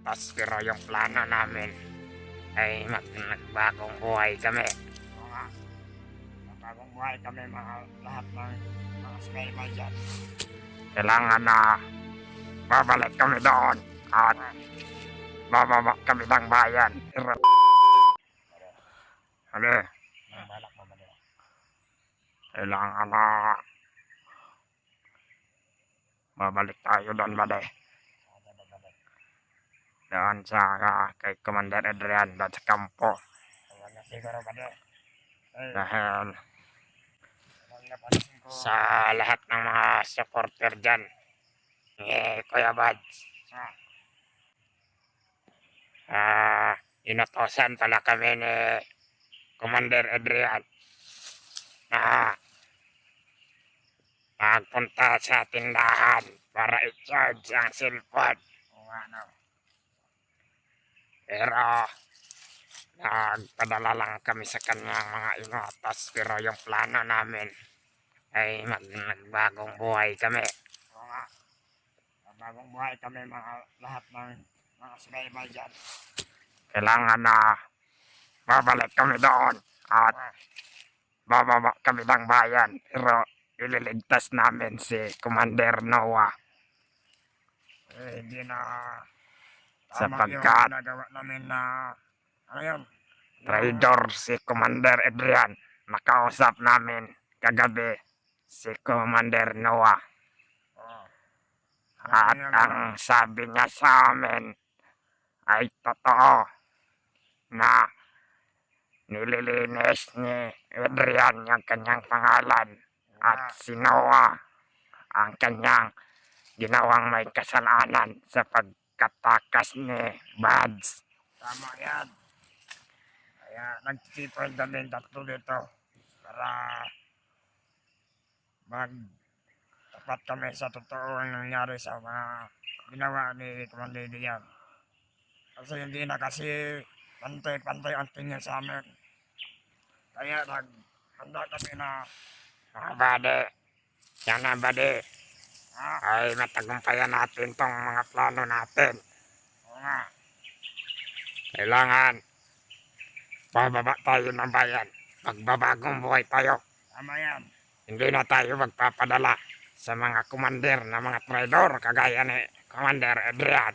inotos pero yung plano namin ay nagbagong buhay kami. Oo nga, nagbagong buhay kami mga lahat ng mga smell dyan. Kailangan na babalik kami doon at bababa kami ng bayan. Ano? Balak mo ba nila? Kailangan na babalik tayo doon ba de? Doon sa kay Commander Adrian doon sa kampo. Siguro ba de? Dahil sa lahat ng mga supporter dyan ni Kuya Bads, inutosan pala kami ni Commander Adrian na magpunta sa tindahan para i-charge ang cellphone. Pero nagpadala lang kami sa kanyang mga inutos pero yung plano namin ay nagbagong buhay kami. Oo nga, nagbagong buhay kami mga lahat ng mga smell dyan. Kailangan na babalik kami doon at bababa kami ng bayan pero ililigtas namin si Commander Noah. Hindi na sapagkat nagawa namin na ano yun? Traidor si Commander Adrian. Nakausap namin kagabi si Commander Noah. At ang sabi niya sa amin ay totoo na nililinis ni Adrian yung kanyang pangalan at si Noah ang kanyang ginawang may kasalanan sa pagkatakas ni Bads. Tama yan. Kaya nagtitipon kami tatlo dito para magtapat kami sa totoo ang nangyari sa mga ginawa ni Commander Adrian. Kasi hindi na kasi pantay-pantay ang tingin sa amin. Kaya naghanda kami na mga bade, yan na bade, ay matagumpayan natin tong mga plano natin. Oo nga. Kailangan bababa tayo ng bayan. Magbabagong buhay tayo. Tama yan. Hindi na tayo magpapadala sa mga commander na mga traidor kagaya ni Commander Adrian.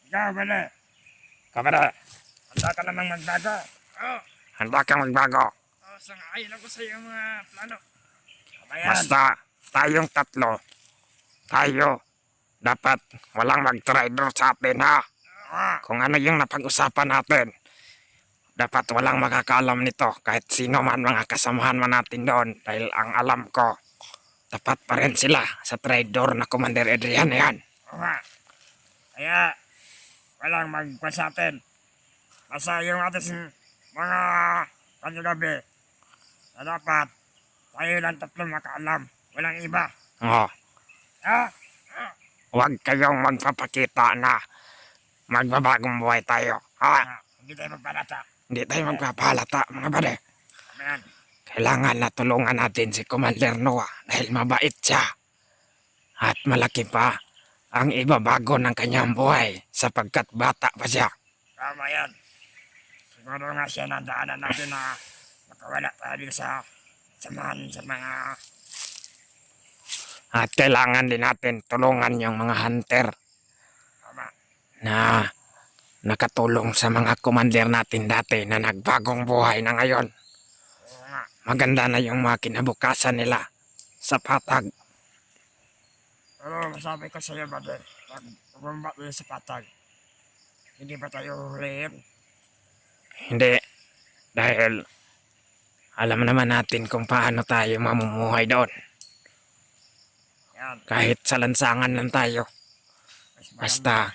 Ikaw, bade. Kabade. Handa ka namang magbago. Handa kang magbago. Sangayon ako sa iyong mga plano. Basta tayong tatlo, tayo dapat walang mag-traidor sa atin, ha? Kung ano yung napag-usapan natin, dapat walang makakaalam nito kahit sino man mga kasamahan man natin doon dahil ang alam ko, tapat pa rin sila sa traidor na Commander Adrian yan. Kaya walang magkwan sa atin. Basta yung ating mga kanyagabi na dapat tayo lang tatlo makaalam. Walang iba. Oo. Huwag kayong magpapakita na magbabagong buhay tayo. Hindi tayo magpalata. Hindi tayo magpapalata, mga bade. Amen. Kailangan na tulungan natin si Commander Noah dahil mabait siya. At malaki pa ang ibabago ng kanyang buhay sapagkat bata pa siya. Tama yan. Siguro nga siya nandaanan natin na makawala tayo sa samahan sa mga... At kailangan din natin tulungan yung mga hunter na nakatulong sa mga commander natin dati na nagbagong buhay na ngayon. Maganda na yung mga kinabukasan nila sa patag. Pero masabi ko sa iyo, bade, pag bumaba tayo sa patag, hindi ba tayo hulihin? Hindi. Dahil alam naman natin kung paano tayo mamumuhay doon. Yan. Kahit sa lansangan lang tayo. Basta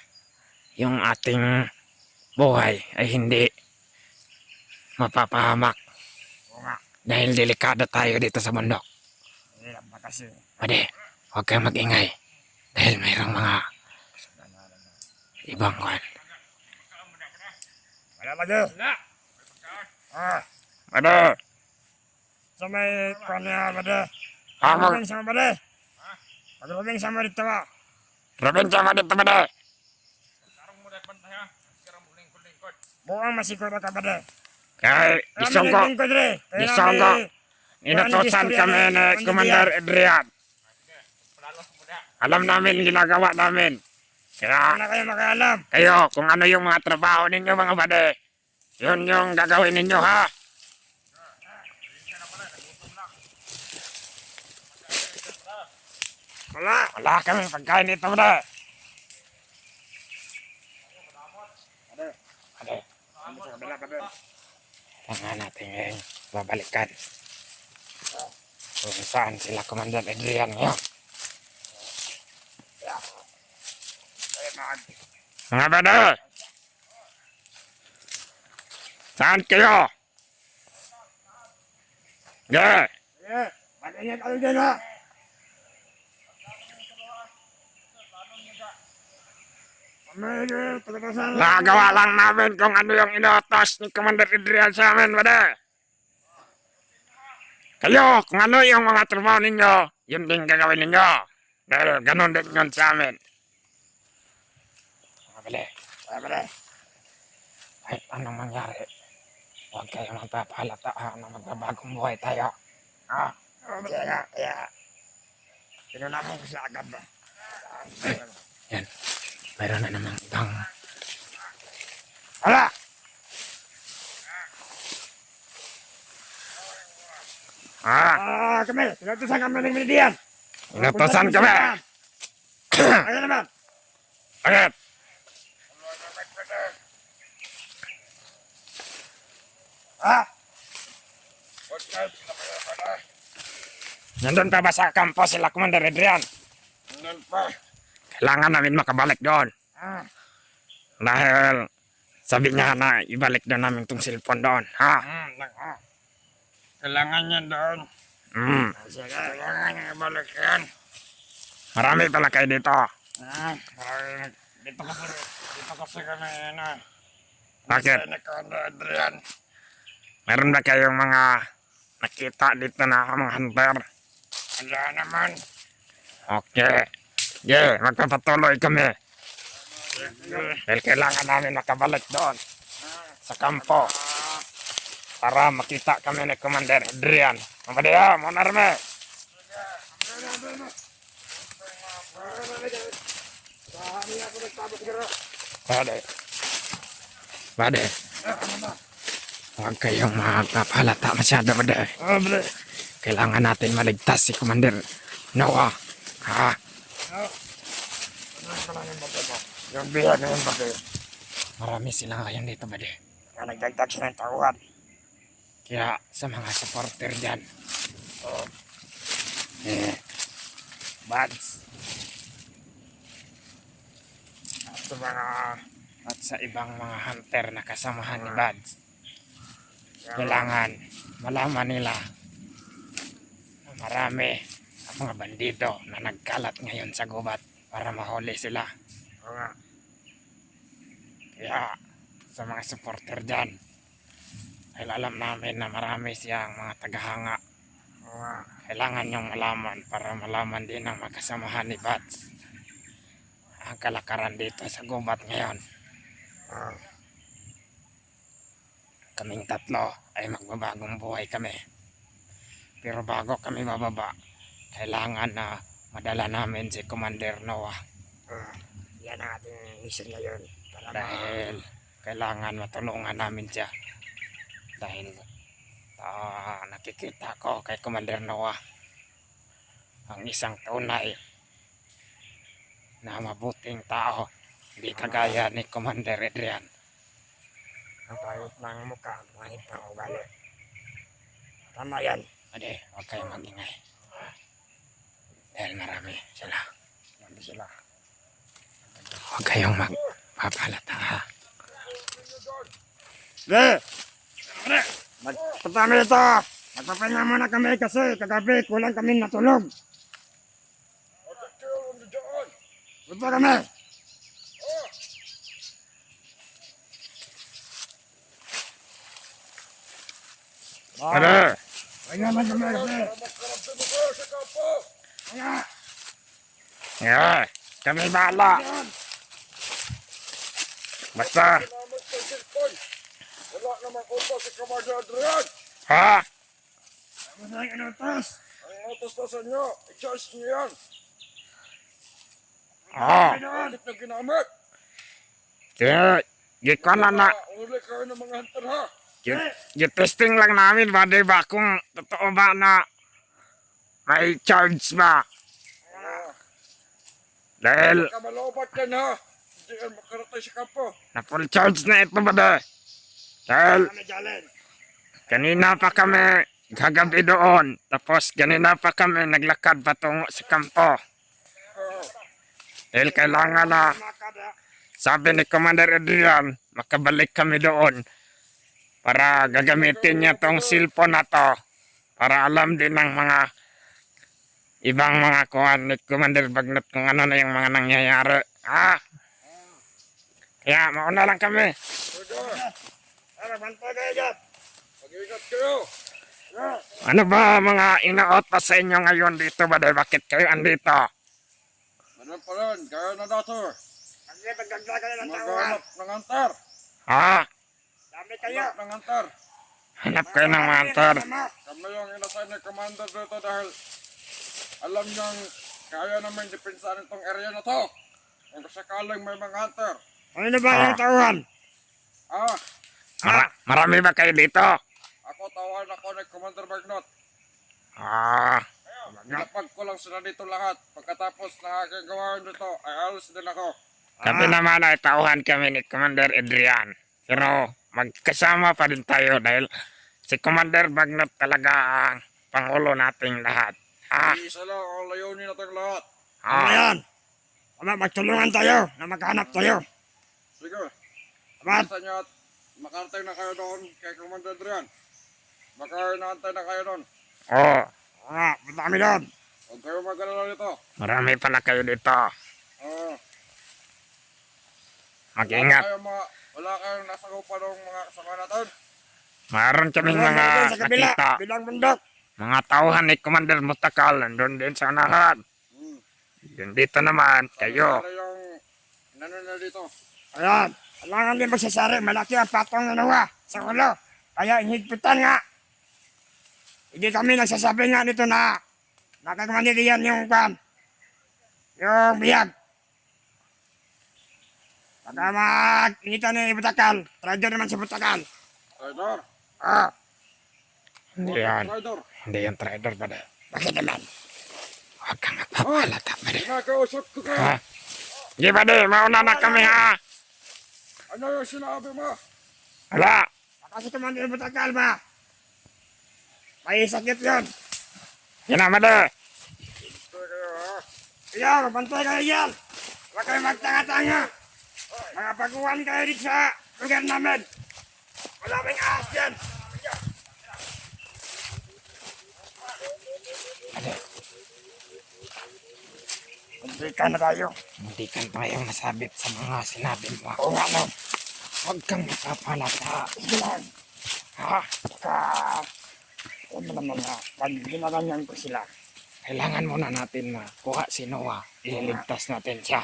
yung ating buhay ay hindi mapapahamak. Dahil delikado tayo dito sa bundok. Pwede, huwag kang mag-ingay. Dahil mayroong mga ibang kwan. Wala lagi. Bade. Sa may kwan niya, bade. Pagulabing sama, bade. Pagulabing sama dito ba? Probinsya mo dito, bade. Sarang mo bantay ha. Sarang mo lingkod-lingkod. Buang masiguro ka ba de? Kay, isongko, lingkod re. isongko. Inutusan kami ni Commander Adrian. Palalos mo na. Alam namin ginagawa namin. Kaya, Wala kayo makialam. kayo, kung ano yung mga trabaho ninyo, mga bade, yun yung gagawin ninyo, ha? Wala kami pagkain dito, bade. Bade, kailangan natin ngayon babalikan. Kung saan sila Commander Adrian ngayon. Mga bade! Saan kayo? Yeah! Yeah. Mag-ingat kayo dyan ha. Nagawa lang namin kung ano yung inutos ni Commander Adrian sa amin, bade. Kayo, kung ano yung mga trabaho ninyo, yun din gagawin ninyo. Dahil ganun din yun sa amin. Bade, bade. Kahit anong mangyari, huwag kayo magpapalata na magbabagong buhay tayo. Ah, Kaya. Pinulakan ko siya agad ba? yan. Mayroon na namang ibang... Hala! Kami. Pinutusan kami ng Meridian. Inutosan kami! Ano naman? Bakit? Ha? Nandun pa ba sa kampo sila Commander Adrian? Nandun pa. Kailangan namin makabalik doon. Dahil sabi niya na ibalik na namin tong cellphone doon. Ha? Kailangan niya doon. Sige, kailangan niya balikan. Marami pala kayo dito. Dito kasi kami na. Bakit? Ni Commander Adrian. Meron ba kayong mga nakita dito na mga hunter? Wala naman. Okay. Yeah, magpapatuloy kami. Dahil kailangan namin makabalik doon sa kampo para makita kami ni Commander Adrian. Mabadiya, monarme. Bade. Bade. Huwag kayong magpapalata masyado, bade. Kailangan natin maligtas si Commander Noah. Ha? Yung biya na yun, bakit? Marami sila ngayon dito, bade. Nagdagdag siya ng tawad. Kaya sa mga supporter dyan, Bads. At sa mga... at sa ibang mga hunter na kasamahan ni Bads, kailangan malaman nila na marami ang mga bandido na nagkalat ngayon sa gubat para mahuli sila. Kaya sa mga supporter dyan, dahil alam namin na marami siyang mga tagahanga, kailangan niyong malaman para malaman din ng magkasamahan ni Bats ang kalakaran dito sa gubat ngayon. Kaming tatlo ay magbabagong buhay kami. Pero bago kami bababa, kailangan na madala namin si Commander Noah. Yan ang ating mission ngayon. Para Dahil kailangan matulungan namin siya. Dahil nakikita ko kay Commander Noah ang isang tunay na mabuting tao. Hindi kagaya ni Commander Adrian. ang pangit ng mukha, ang pangit ng ugali. Tama yan. Ade, huwag kayong mag-ingay. Dahil marami sila. Marami sila. Huwag kayong magpapalata, ha? Magpunta kami dito. Magpapahinga muna kami kasi kagabi kulang kami natulog. Punta kami. Ade! Pahinga man kami kasi. Yeah. Kami bahala. Basta, Salamat sa cellphone. Wala namang utos si Commander Adrian. ha? Ano na yung inutos? Ang utos na sa inyo, i-charge niyo yan. Oo. Bakit na ginamit? Kaya, gikona na. Uli kayo ng mga hunter ha. Testing lang namin ba, diba? Kung totoo ba na may charge ba. Dahil, Kamalobat yan ha. Hindi yan makaratay sa kampo. na full charge na ito ba, de? Dahil, kanina pa kami gagabi doon. Tapos, kanina pa kami naglakad patungo sa kampo. Dahil kailangan na, sabi ni Commander Adrian, makabalik kami doon para gagamitin niya tong cellphone na to para alam din ng mga ibang mga kuhan ni Commander Bagnot kung ano na yung mga nangyayari. Kaya mauna lang kami. Mag-ingat kayo. Ano ba mga inautos sa inyo ngayon dito ba? Dahil bakit kayo andito? Ganun pa rin, kaya na dato. Maghanap ng hunter. Hanap ng hunter. Hanap kayo ng mantar. Kami yung inassign ni Commander dito dahil alam niyang kaya naman depensahan itong area na to. Kung sakaling may mga hunter. Ano ba yung tauhan? Marami ba kayo dito? Ako tawahan ako ni Commander Bagnot. Napag ko lang sila dito lahat. Pagkatapos na aking gawain dito, ay alos din ako. Kami naman ay tauhan kami ni Commander Adrian. Pero magkasama pa din tayo dahil si Commander Bagnot talaga ang pangulo nating lahat. Isa lang ang layunin natin lahat. Yan. Magtulungan tayo na maghanap tayo. Sige. Amat. Isa niya at makarating na kayo doon kay Commander Adrian. Baka inaantay na kayo doon. Oo. Marami doon. Huwag kayo mag-alala dito. Marami pala kayo dito. Mag-ingat. Wala kayong nasa lupa ng mga kasama natin. Mayroon kaming mga nakita. Bilang bundok. Mga tauhan ni Commander Mutakal. Nandun din sa unahan. Yun dito naman, kayo. Ano yung nanunod dito? Ayan, kailangan din magsasari. Malaki ang patong na nawa sa ulo. Kaya inhigpitan nga. Hindi kami nagsasabi nga nito na nakakamanidiyan yung biyag. Baka makikita ni Butakal. Trader naman si Butakal. Trader? Hindi yan. Trader? Hindi yan trader ba de? Bakit naman? Huwag kang magpapalata ba de? Kinakausap ko ka. Ha? Hindi ba de? Mauna na kami ha? Ano yung sinabi mo? Wala. Baka si Commander Butakal ba? May sakit yun. Yan naman de. Kaya, mabantay kayo yan. Huwag kayo magtanga-tanga. Mga baguhan kayo dito sa lugar namin. Wala may ahas yan. Muntikan na tayo. Hindi ka tayong nasabit sa mga sinabi mo. Oo nga no. Huwag kang magpapalata. Sige lang. Ha? Baka, ano naman na, pag ginaganyan ko sila, Kailangan muna natin makuha si Noah. Iligtas natin siya.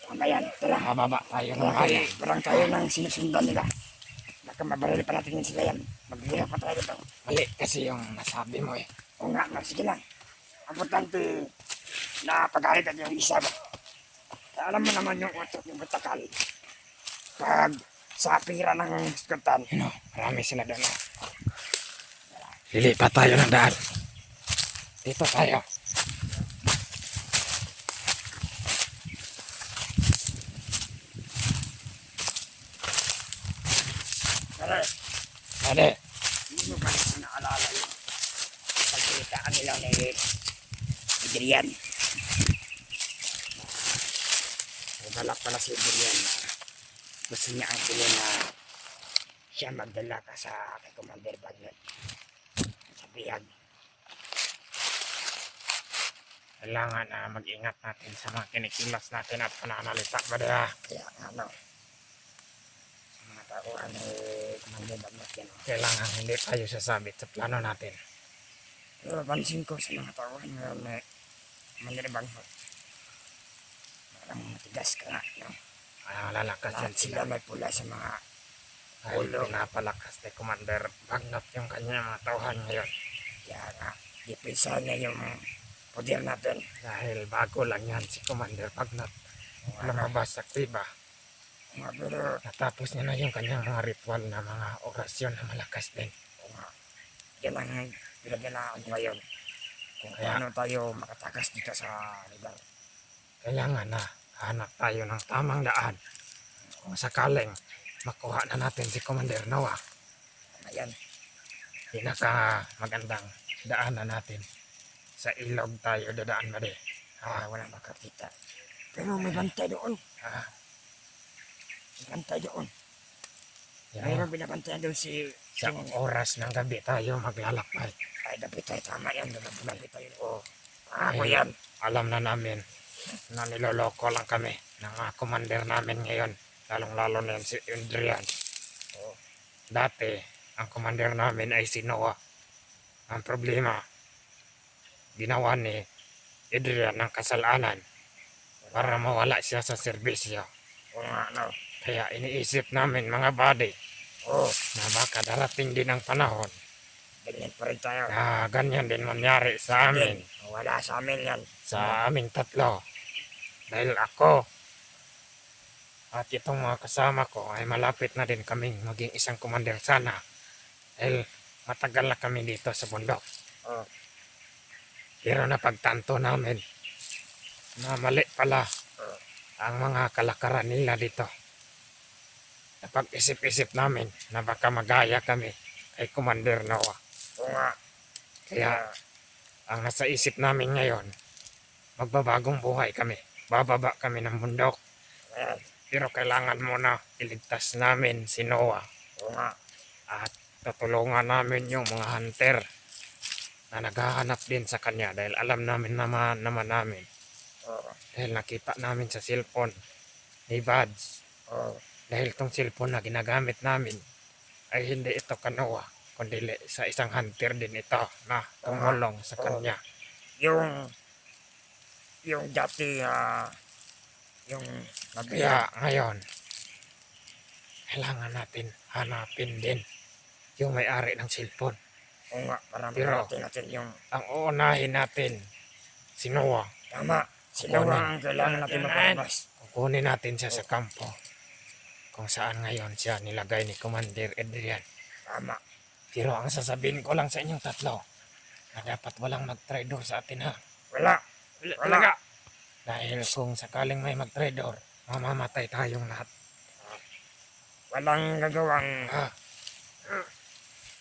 tama yan. Tara. Mababa tayo ng Malaki, kaya. parang tayo nang sinusundan nila. Baka mabarili pa natin yun sila yan. Maghihirap pa tayo dito. Mali kasi yung nasabi mo eh. Oo nga, sige lang. Ang importante na pag-aritan yung isa ba. Kaya alam mo naman yung utok yung Butakal. Pag sa pira ng skutan, Marami sila doon. Lilipat tayo ng daan. Dito tayo. pare, Ade, hindi mo ba naman naalala yun? Pagkilitaan nila ni Adrian. Balak pala si Adrian na gusto niya ang pili na siya magdala ka sa kay Commander Bagnot. Sa biyag. kailangan na mag-ingat natin sa mga kinikilos natin at pananalita ba diya? Kaya ano, sa mga tauhan ni Commander Bagnot yan. Kailangan hindi tayo sasabit sa plano natin. Pero pansin ko sa mga tauhan ngayon ni Commander Bagnot. ang matigas ka nga. No? Lalakas yan Lahat sila sila. may pula sa mga Dahil pinapalakas ni Commander Bagnot yung kanyang mga tauhan ngayon. kaya nga. Depensa niya yung poder natin. Dahil bago lang yan si Commander Bagnot. Lumabas sa Tiba. Pero Natapos niya na yung kanyang mga ritual na mga orasyon na malakas din. yan ang pinagyanaan ngayon. Kung Kaya- paano tayo makatakas dito sa lugar. Kailangan na hanap tayo ng tamang daan. Kung sakaling makuha na natin si Commander Noah, Ayan. pinaka magandang daanan natin. Sa ilog tayo dadaan na di. Wala makakita. Pero may bantay doon. Ah, May bantay doon. yan. Mayroon binabantayan doon si... Sa oras ng gabi tayo maglalakbay. Ay, dapat tayo tama yan. Dapat tayo. Oo. Ako Ay, yan. Alam na namin na niloloko lang kami ng mga commander namin ngayon. Lalong-lalo na yan si Adrian. Dati, ang commander namin ay si Noah. Ang problema, ginawa ni Adrian ng kasalanan para mawala siya sa serbisyo. Oo nga, no. Kaya iniisip namin mga buddy Oo. na baka darating din ang panahon Ganyan pa rin tayo. na ganyan din mangyari sa amin. Wala sa amin yan. Sa aming tatlo. Dahil ako at itong mga kasama ko ay malapit na din kaming maging isang commander sana. Dahil matagal na kami dito sa bundok. Oo. Pero napagtanto namin na mali pala ang mga kalakaran nila dito. Napag-isip-isip namin na baka magaya kami kay Commander Noah. Oo nga. Kaya ang nasa isip namin ngayon, magbabagong buhay kami. Bababa kami ng bundok. Ayan. Pero kailangan muna iligtas namin si Noah. Oo nga. At tutulungan namin yung mga hunter na naghahanap din sa kanya dahil alam namin naman namin. Oo. Dahil nakita namin sa cellphone ni Buds. Oo. Dahil tong cellphone na ginagamit namin ay hindi ito kanoa, kundi sa isang hunter din ito na tumulong sa kanya. Yung dati, yung Kaya ngayon, kailangan natin hanapin din yung may-ari ng cellphone. Oo nga, para Pero- makarating natin yung Ang uunahin natin, si Noah. tama. Sila Kukunin. ang kailangan natin mapalabas. Kukunin natin siya sa kampo. Kung saan ngayon siya nilagay ni Commander Adrian. Tama. Pero ang sasabihin ko lang sa inyong tatlo, na dapat walang mag-traitor sa atin ha. Wala. Talaga. Dahil kung sakaling may mag-traitor, mamamatay tayong lahat. Walang gagawang Ha?